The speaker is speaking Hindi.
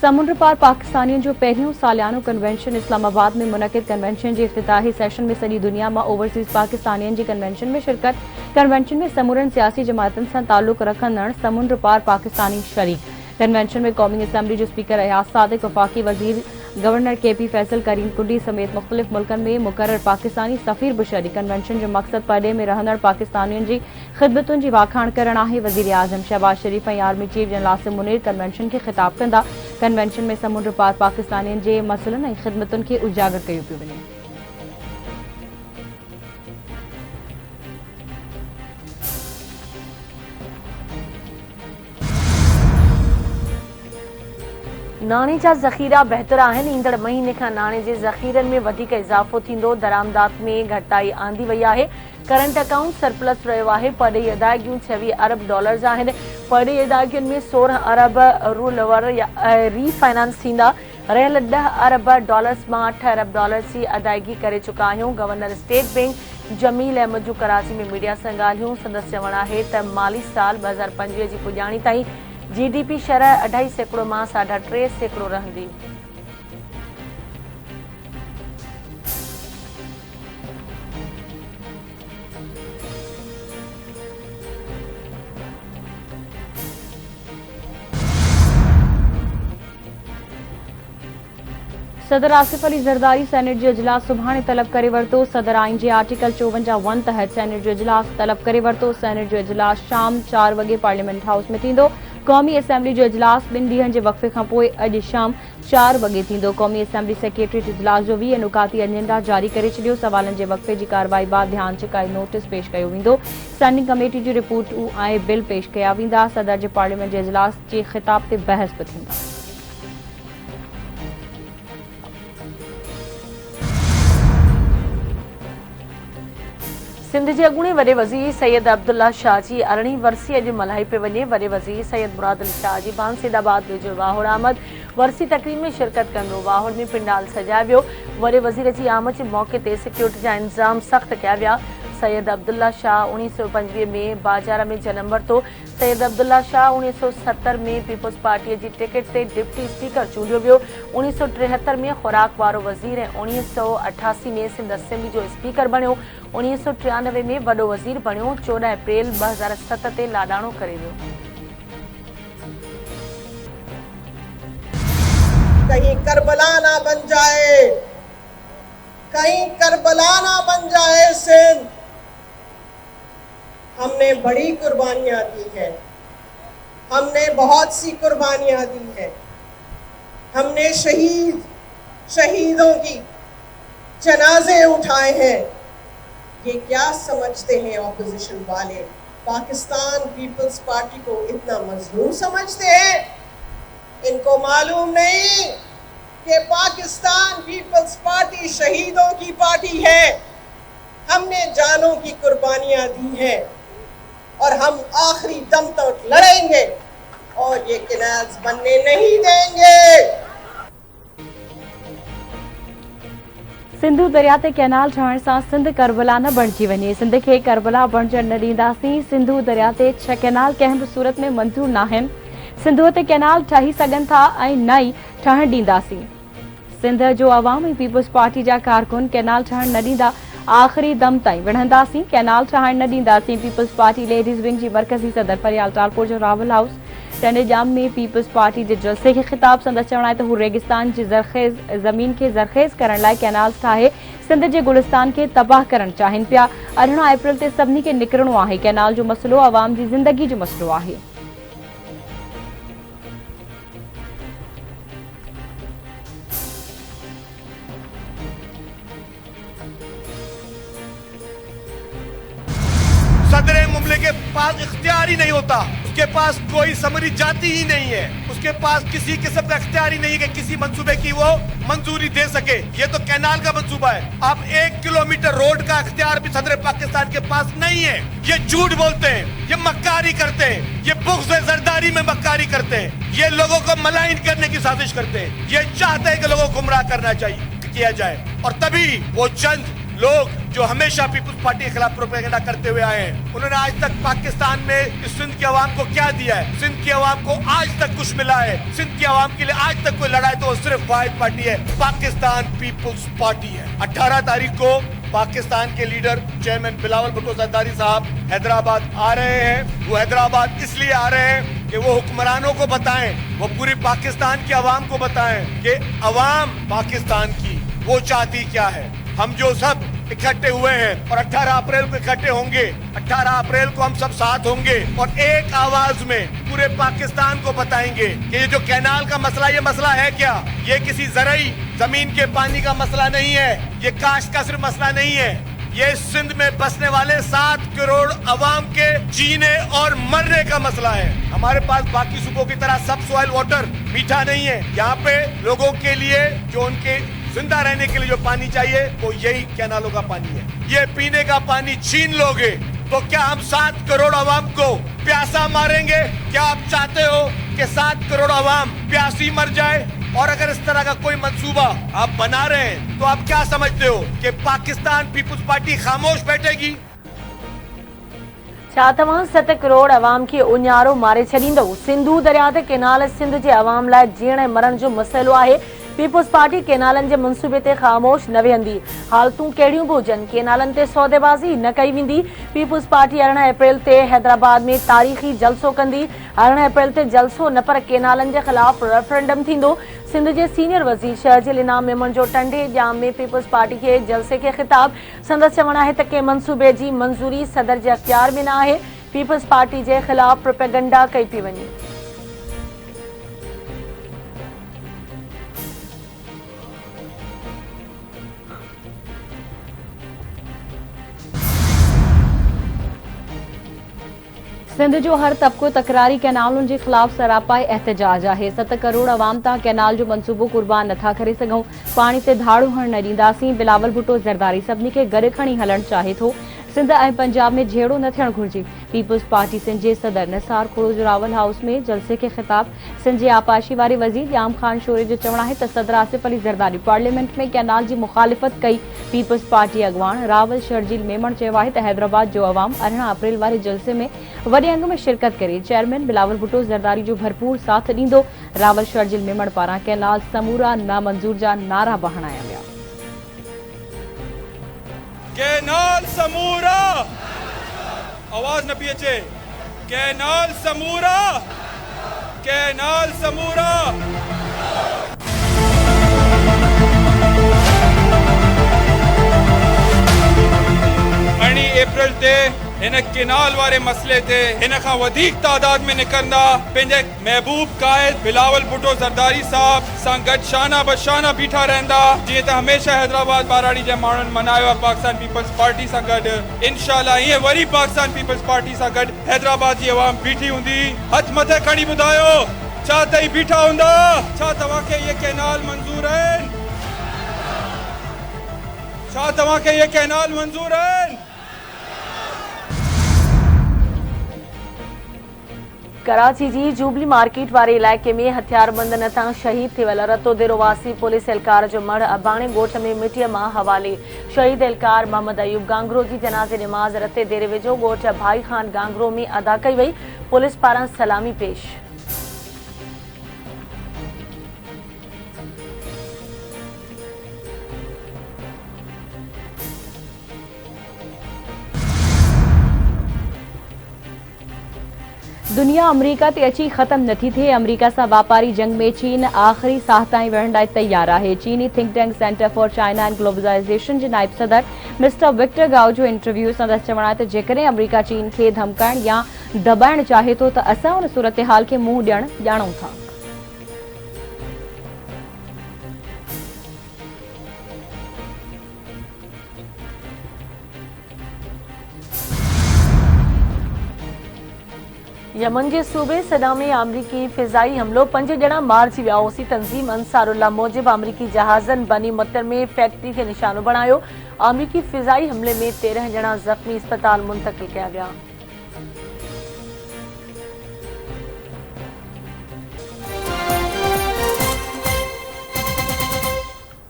समुंड पार पाकिस्तानियों जो पहिरियों सालियानो कन्वेंशन इस्लामाबाद में मुनक़िद कन्वेंशन जे इफ्तिताही सेशन में सॼी दुनिया में ओवरसीज़ पाकिस्तानियों जी कन्वेंशन में शिरकत। कन्वेंशन में समूरनि सियासी जमातन से ताल्लुक़ रखंदड़ समुंड पार पाकिस्तानी शरीक। कन्वेंशन में कौमी असम्बली जो स्पीकर अयाज सादिक, वफाकी वजीर गवर्नर KP फैसल, करीम कुंडी समेत मुख्तलिफ मुल्कन में मुकर्रर पाकिस्तानी सफ़ीर भी शरीक। कन्वेंशन जो मकसद परडे में रहंदड़ पाकिस्तानियों की ख़िदमतुन की वाखाण करण आहे। वज़ीर आज़म शहबाज शरीफ और army chief general Asim Munir convention के खिताब कंदा। कन्वेंशन में समुंड पार पाकिस्तानियों के मसलन और ख़िदमतुन के उजागर कयो पियो वञे। नाणे जा ज़ख़ीरा बहितर आहिनि। ईंदड़ महीने खां नाणे जे ज़ख़ीरनि में वधीक इज़ाफ़ो थींदो। दरामदात में घटाई आंदी वई आहे। करंट अकाउंट सरप्लस रहियो आहे। परडे॒ही अदायगियूं 26 अरब डॉलर्स आहिनि। परडे॒ही अदायगियुनि में 16 अरब रोलओवर या रीफाइनेंस थींदा। रहियल 10 अरब डॉलर्स मां 8 अरब डॉलर्स जी अदायगी करे चुका आहियूं। Governor state bank Jamil Ahmed जूं कराची में मीडिया सां ॻाल्हियूं। संदसि चवणु आहे त माली साल 2025 जी पुॼाणी ताईं GDP शरह 2.5% मां 3.5% रहंदी। सदर आसिफ अली ज़रदारी सेनेट जो इजलास सुभाणे तलब करे वरितो। सदर आइन जे आर्टिकल 54(1) तहत सेनेट जो इजलास तलब करे वरितो। सेनेट जो इजलास शाम 4 वॻे पार्लियामेंट हाउस में थींदो। क़ौमी असम्बली जो इजलास 2 ॾींहनि जे वक़फ़े खां पोइ अॼु शाम 4 वॻे थींदो। क़ौमी असम्बली सेक्रेटरीट इजलास जो 20 नुकाती एजेंडा जारी करे छॾियो। सवालनि जे वक़फ़े जी कार्रवाई बाद ध्यान छिकाई नोटिस पेश कयो वेंदो। स्टैंडिंग कमेटी जी रिपोर्टूं ऐं बिल पेश कया वेंदा। सदर जे पार्लियामेंट जे इजलास जे ख़िताब ते बहस बि थींदा। सिंध जे अॻूणे वॾे वज़ीर सैयद अब्दुल्ला शाह जी 18वीं वरसी अॼु मल्हाई पे वञे। वॾे वज़ीर सैयद मुराद अली शाह जी बांसीदाबाद वेझो वाहुड़ आमद वरसी तक़रीब में शिरकत कंदो। वाहुड़ में पिंडाल सजायो वियो। वॾे वज़ीर जी आमद जे मौक़े ते सिक्योरिटी जा इंतज़ाम सख़्त कया विया। सैयद अब्दुल्ला शाह 1925 में बाजारा में जनम वरितो। सैयद अब्दुल्ला शाह 1970 में पीपल्स पार्टीअ जी टिकट ते डिप्टी स्पीकर चूंडियो वियो। 1973 में खुराक वारो वज़ीर ऐं 1988 में सिंध असेंबली जो स्पीकर बणियो। 1993 में वॾो वज़ीर बणियो। 14 अप्रैल 2007 ते लाॾाणो करे वियो। कहीं करबला ना बन जाए, कहीं करबला ना बन जाए सिंध। हमने बड़ी कुर्बानियां दी हैं, हमने बहुत सी कुर्बानियां दी हैं। हमने शहीदों की जनाजे उठाए हैं। ये क्या समझते हैं ऑपोजिशन वाले? पाकिस्तान पीपल्स पार्टी को इतना मजलूम समझते हैं? इनको मालूम नहीं कि पाकिस्तान पीपल्स पार्टी शहीदों की पार्टी है। हमने जानों की कुर्बानियां दी हैं और हम आखिरी दम तक लड़ेंगे और ये किनाज बनने नहीं देंगे। सिंधु दरिया ते कैनाल ठहण सां सिंध करबला न बणिजी वञे। सिंध खे करबला बणजण न ॾींदासीं। सिंधु दरिया ते 6 कैनाल कंहिं बि सूरत में मंज़ूर न आहिनि। सिंधु ते कैनाल ठही सघनि था ऐं न ई ठहण ॾींदासीं। सिंध जो अवाम ऐं पीपल्स पार्टी जा कारकुन कैनाल ठहण न ॾींदा। आख़िरी दम ताईं विढ़ंदासीं। कैनाल ठहण न ॾींदासीं। पीपल्स पार्टी लेडीज़ विंग जी मरकज़ी सदर फरियाल टालपुर जो रावल हाउस टंडेजाम में पीपल्स पार्टी जे जलसे खे ख़िताब। संदसि चवणु आहे त हू रेगिस्तान जी ज़मीन खे ज़रख़ेज़ करण लाइ कैनाल्स ठाहे सिंध जे गुलिस्तान खे तबाह करणु चाहिनि पिया। 18 अप्रैल ते सभिनी खे निकिरणो आहे। कैनाल जो मसइलो अवाम जी ज़िंदगी जो मसइलो आहे। सदर मुमलिक के पास इख्तियार ही नहीं होता। उसके पास कोई समरी जाती ही नहीं है। उसके पास किसी किस्म का इख्तियार ही नहीं है कि किसी मंसूबे की वो मंजूरी दे सके। ये तो कैनाल का मंसूबा है। अब 1 किलोमीटर रोड का इख्तियार भी सदर पाकिस्तान के पास नहीं है। ये झूठ बोलते हैं, ये मक्कारी करते हैं, ये बुग़्ज़ ज़रदारी में मक्कारी करते हैं, ये लोगों को मलाइन करने की साजिश करते हैं। ये चाहते हैं कि लोगों को गुमराह करना चाहिए किया जाए और तभी वो चंद लोग जो हमेशा पीपुल्स पार्टी के खिलाफ प्रोपेगेंडा करते हुए आए हैं, उन्होंने आज तक पाकिस्तान में इस सिंध की आवाम को क्या दिया है? सिंध की आवाम को आज तक कुछ मिला है? सिंध की आवाम के लिए आज तक कोई लड़ाई तो सिर्फ वाहिद पार्टी है, पाकिस्तान पीपुल्स पार्टी है। 18 तारीख को पाकिस्तान के लीडर चेयरमैन बिलावल भुट्टो जरदारी साहब हैदराबाद आ रहे हैं। वो हैदराबाद इसलिए आ रहे हैं कि वो हुक्मरानों को बताएं, वो पूरी पाकिस्तान की आवाम को बताएं कि आवाम पाकिस्तान की वो चाहती क्या है। हम जो सब इकट्ठे हुए हैं और 18 अप्रैल को इकट्ठे होंगे, 18 अप्रैल को हम सब साथ होंगे और एक आवाज में पूरे पाकिस्तान को बताएंगे कि ये जो कैनाल का मसला, ये मसला है क्या? ये किसी जरिए जमीन के पानी का मसला नहीं है, ये काश्त का सिर्फ मसला नहीं है, ये सिंध में बसने वाले 7 करोड़ अवाम के जीने और मरने का मसला है। हमारे पास बाकी सूबों की तरह सब सॉइल वाटर मीठा नहीं है। यहाँ पे लोगों के लिए जो उनके जिंदा रहने के लिए जो पानी चाहिए वो यही कैनालों का पानी है। ये पीने का पानी छीन लोगे तो क्या हम 7 करोड़ अवाम को प्यासा मारेंगे? क्या आप चाहते हो कि 7 करोड़ अवाम प्यासी मर जाए? और अगर इस तरह का कोई मंसूबा आप बना रहे हैं तो आप क्या समझते हो कि पाकिस्तान पीपुल्स पार्टी खामोश बैठेगी? छा तव्हां 7 करोड़ अवाम खे उञारो मारे छॾींदव? सिंधु दरिया ते केनाल सिंध जे अवाम लाइ जीअण ऐं मरण जो मसइलो आहे। पीपुल्स पार्टी केनालनि जे मंसूबे ते ख़ामोश न वेहंदी। हालतूं कहिड़ियूं बि हुजनि, केनालनि ते सौदेबाज़ी न कई वेंदी। पीपुल्स पार्टी 18 अप्रैल ते हैदराबाद में तारीख़ी जलसो कंदी। 18 अप्रैल ते जलसो न पर केनालनि जे ख़िलाफ़ रेफरेंडम थींदो। सिंध जे सीनियर वज़ीर शहजिल इनाम मेमन जो टंडे जाम में पीपुल्स पार्टी के जलसे के ख़िताब। संदसि चवणु आहे त के मंसूबे जी मंज़ूरी सदर जे अख़्तियार में न आहे। पीपुल्स पार्टी जे ख़िलाफ़ प्रोपेगेंडा कई पई वञे। सिंध जो हर तबको तकरारी कैनालुनि जे ख़िलाफ़ सरापाई एहतजाज आहे। 7 करोड़ अवाम तां कैनाल जो मंसूबो कुर्बान नथा करे सघूं। पाणी ते धाड़ो हण न ॾींदासीं। बिलावल भुट्टो ज़रदारी सभिनी खे गॾु खणी हलणु चाहे थो। सिंध ऐं पंजाब में जहिड़ो न थियणु घुरिजे। पीपुल्स पार्टी सिंध जे सदर निसार खोड़ो जो रावल हाउस में जलसे के ख़िताब। सिंध जे आपाशी वारे वज़ीर याम खान शोरे जो चवणु आहे त सदर आसिफ अली ज़रदारी पार्लियामेंट में कैनाल जी मुखालिफ़त कई। पीपुल्स पार्टी अॻवान रावल शर्जील मेमण चयो आहे त हैदराबाद जो अवाम 18 अप्रैल वारे जलसे में वॾे अंग में शिरकत करे चेयरमैन बिलावल भुट्टो ज़रदारी जो भरपूर साथ ॾींदो। रावल शर्जील मेमण पारां कैनाल समूरा नामंज़ूर जा नारा बि हणाया विया। कैनाल समूरा, आवाज न पई अचे। Canal समूरा, canal समूरा। 18 अप्रैल ते इन केनाल वारे मसले ते इन खां वधीक तादाद में निकरंदा पंहिंजे महबूब कायद बिलावल भुट्टो ज़रदारी साहब सां गॾु शाना बशाना बीठा रहंदा, जीअं त हमेशह हैदराबाद बाराड़ी जे माण्हुनि मनायो आहे पाकिस्तान पीपल्स पार्टी सां गॾु। इंशाअल्लाह ईअं वरी पाकिस्तान पीपल्स पार्टी सां गॾु हैदराबाद जी अवाम बीठी हूंदी। हथ मथे खणी ॿुधायो, छा तई बीठा हूंदा? छा तव्हांखे इहे कैनाल मंज़ूर आहिनि? छा तव्हांखे इहे कैनाल मंज़ूर आहिनि? कराची जी जूबली मार्केट वारे इलाइक़े में हथियारबंदनि तां शहीद थियल रतो देरो वासी पुलिस एहलकार जो मढ़ अबाणे ॻोठ में मिटीअ मां हवाले। शहीद एहलकार मोहम्मद अयूब गांगरो जी जनाज़े नमाज़ रते देरे वेझो ॻोठ भाई खान गांगरो में अदा कई वई। पुलिस पारां सलामी पेश। दुनिया अमरीका ते अची ख़त्म नथी थिए। अमरीका सां वापारी जंग में चीन आख़िरी साह ताईं विहण लाइ तैयार आहे। चीनी think tank centre for China and globalisation जे नाइब सदर मिस्टर विक्टर गाओ जो इंटरव्यू संदसि चवणु आहे त जेकॾहिं अमरीका चीन खे धमकाइण या दॿाइण चाहे थो त असां उन सूरतहाल खे मुंहुं ॾियणु ॼाणूं था। यमन जे सूबे सना में अमरीकी फिज़ाई हमलो 5 ॼणा मारिजी विया। ओसी तंज़ीम अंसारुल्लाह मूजिब अमरीकी जहाज़नि बनी मुतर में फैक्ट्री खे निशानो बणायो। अमरीकी फिज़ाई हमले में 13 ॼणा ज़ख़्मी अस्पताल मुंतक़िल कया विया।